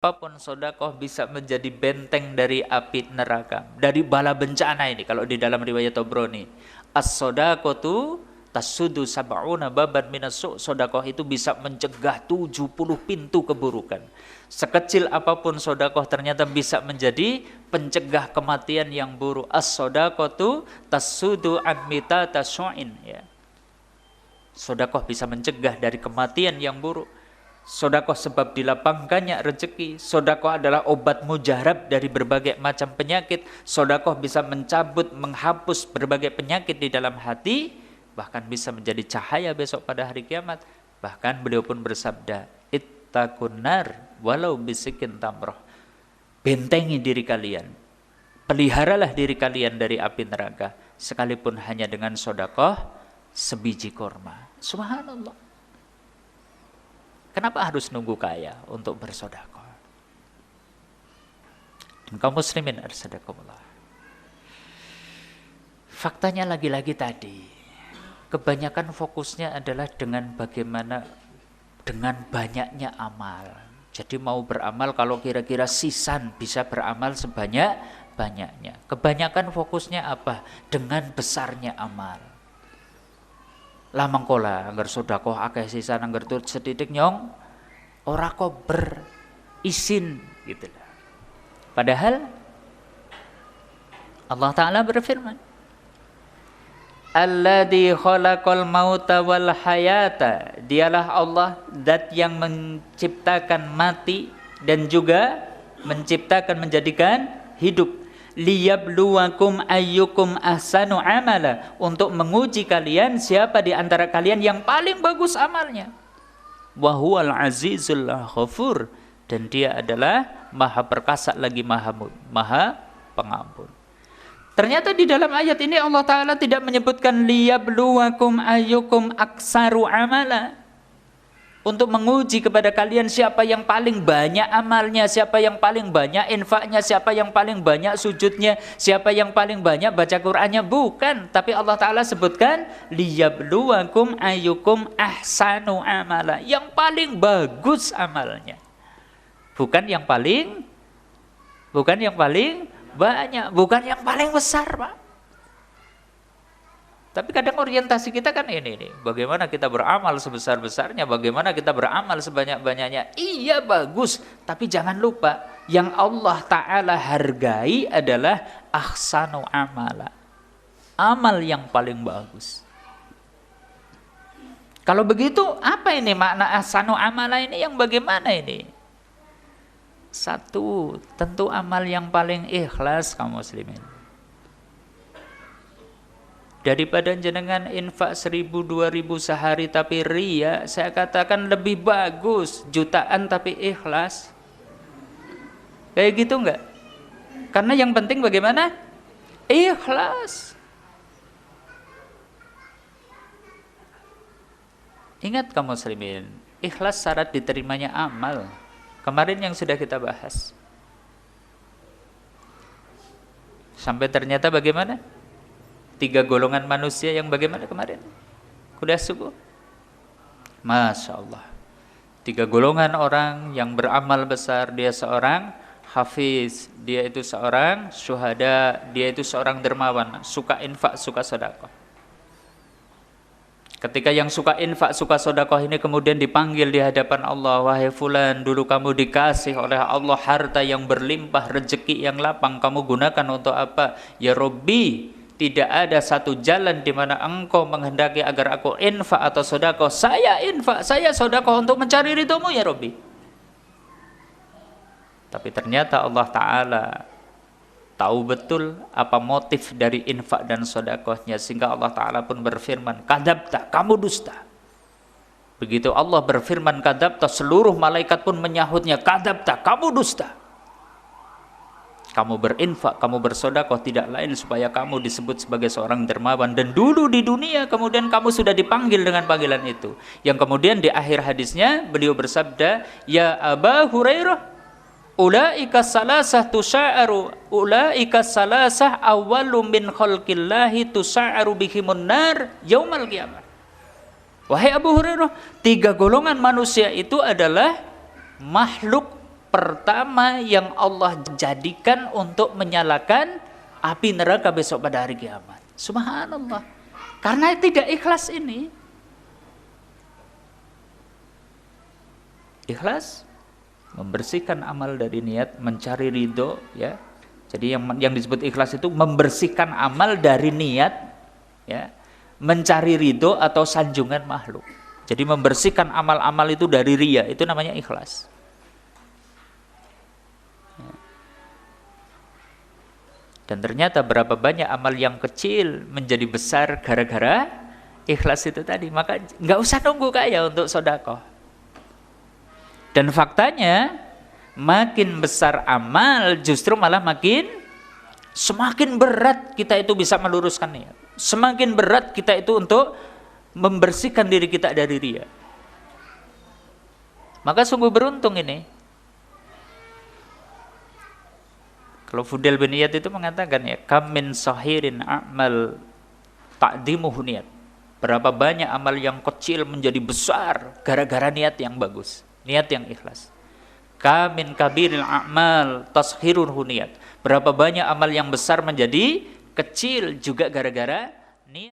apapun sedekah bisa menjadi benteng dari api neraka, dari bala bencana ini. Kalau di dalam riwayat Tabrani, as-shadaqatu tasudu sab'una baban minas-su'. Sedekah itu bisa mencegah 70 pintu keburukan. Sekecil apapun sedekah ternyata bisa menjadi pencegah kematian yang buruk. As-shadaqatu tasudu an mitata su'in, ya. Sedekah bisa mencegah dari kematian yang buruk. Sedekah sebab dilapangkannya rezeki. Sedekah adalah obat mujarab dari berbagai macam penyakit. Sedekah bisa mencabut, menghapus berbagai penyakit di dalam hati, bahkan bisa menjadi cahaya besok pada hari kiamat. Bahkan beliau pun bersabda, ittaqun nar walau bisikin tamroh. Bentengi diri kalian, peliharalah diri kalian dari api neraka, sekalipun hanya dengan sedekah sebiji kurma. Subhanallah. Kenapa harus nunggu kaya untuk bersedekah? Dan kaum muslimin arsyadakumullah. Faktanya lagi-lagi tadi, kebanyakan fokusnya adalah dengan bagaimana, dengan banyaknya amal. Jadi mau beramal kalau kira-kira sisan bisa beramal sebanyak-banyaknya. Kebanyakan fokusnya apa? Dengan besarnya amal. Lah mangkola anggar sedekah akeh sisan anggar tut setitik nyong ora kok berisin gitu lah. Padahal Allah Ta'ala berfirman, alladzi khalaqal mauta wal hayata, dialah Allah zat yang menciptakan mati dan juga menciptakan menjadikan hidup. Liyabluwakum ayyukum ahsanu amala, untuk menguji kalian siapa di antara kalian yang paling bagus amalnya. Wa huwal azizul ghafur, dan dia adalah maha perkasa lagi maha pengampun. Ternyata di dalam ayat ini Allah Ta'ala tidak menyebutkan liyabluwakum ayyukum aksaru amala, untuk menguji kepada kalian siapa yang paling banyak amalnya, siapa yang paling banyak infaknya, siapa yang paling banyak sujudnya, siapa yang paling banyak baca Qur'annya. Bukan, tapi Allah Ta'ala sebutkan liyabluwakum ayyukum ahsanu amala, yang paling bagus amalnya, bukan yang paling banyak, bukan yang paling besar, Pak. Tapi kadang orientasi kita kan ini, bagaimana kita beramal sebesar-besarnya, bagaimana kita beramal sebanyak-banyaknya. Iya bagus, tapi jangan lupa yang Allah Ta'ala hargai adalah ahsanu amala, amal yang paling bagus. Kalau begitu, apa ini makna ahsanu amala ini, yang bagaimana ini? Satu, tentu amal yang paling ikhlas kaum muslimin. Daripada jenengan infak 1000, 2000 sehari tapi ria, saya katakan lebih bagus jutaan tapi ikhlas. Kayak gitu enggak? Karena yang penting bagaimana? Ikhlas. Ingat kaum muslimin, ikhlas syarat diterimanya amal. Kemarin yang sudah kita bahas. Sampai ternyata bagaimana? 3 golongan manusia yang bagaimana kemarin? Kuliah subuh. Masya Allah. 3 golongan orang yang beramal besar. Dia seorang hafiz, dia itu seorang syuhada, dia itu seorang dermawan, suka infak, suka sedekah. Ketika yang suka infak, suka sedekah ini kemudian dipanggil di hadapan Allah, wahai fulan, dulu kamu dikasih oleh Allah harta yang berlimpah, rezeki yang lapang, kamu gunakan untuk apa? Ya Rabbi, tidak ada satu jalan di mana engkau menghendaki agar aku infak atau sedekah. Saya infak, saya sedekah untuk mencari ridhomu ya Rabbi. Tapi ternyata Allah Ta'ala tahu betul apa motif dari infak dan sedekahnya, sehingga Allah Ta'ala pun berfirman, kadzabta, kamu dusta. Begitu Allah berfirman kadzabta, seluruh malaikat pun menyahutnya, kadzabta, kamu dusta. Kamu berinfak, kamu bersedekah tidak lain supaya kamu disebut sebagai seorang dermawan, dan dulu di dunia kemudian kamu sudah dipanggil dengan panggilan itu. Yang kemudian di akhir hadisnya beliau bersabda, ya Aba Hurairah, ulaika salasah tusa'aru, ulaika salasah awwalu min khalqillahi tusa'aru bihimun nar yaumal qiyamah. Wahai Abu Hurairah, 3 golongan manusia itu adalah makhluk pertama yang Allah jadikan untuk menyalakan api neraka besok pada hari kiamat. Subhanallah. Karena tidak ikhlas ini. Ikhlas membersihkan amal dari niat, mencari ridho, ya. Jadi yang disebut ikhlas itu membersihkan amal dari niat, ya, mencari ridho atau sanjungan makhluk. Jadi membersihkan amal-amal itu dari riya, itu namanya ikhlas. Dan ternyata berapa banyak amal yang kecil menjadi besar gara-gara ikhlas itu tadi. Maka nggak usah nunggu kaya untuk sedekah. Dan faktanya makin besar amal justru malah semakin berat kita itu bisa meluruskan niat. Semakin berat kita itu untuk membersihkan diri kita dari riya. Maka sungguh beruntung ini. Kalau Fudail bin Iyad itu mengatakan, ya, kam min sahirin a'mal ta'dimuhu niat. Berapa banyak amal yang kecil menjadi besar gara-gara niat yang bagus, niat yang ikhlas. Kam min kabiril a'mal tashirun niat. Berapa banyak amal yang besar menjadi kecil juga gara-gara niat.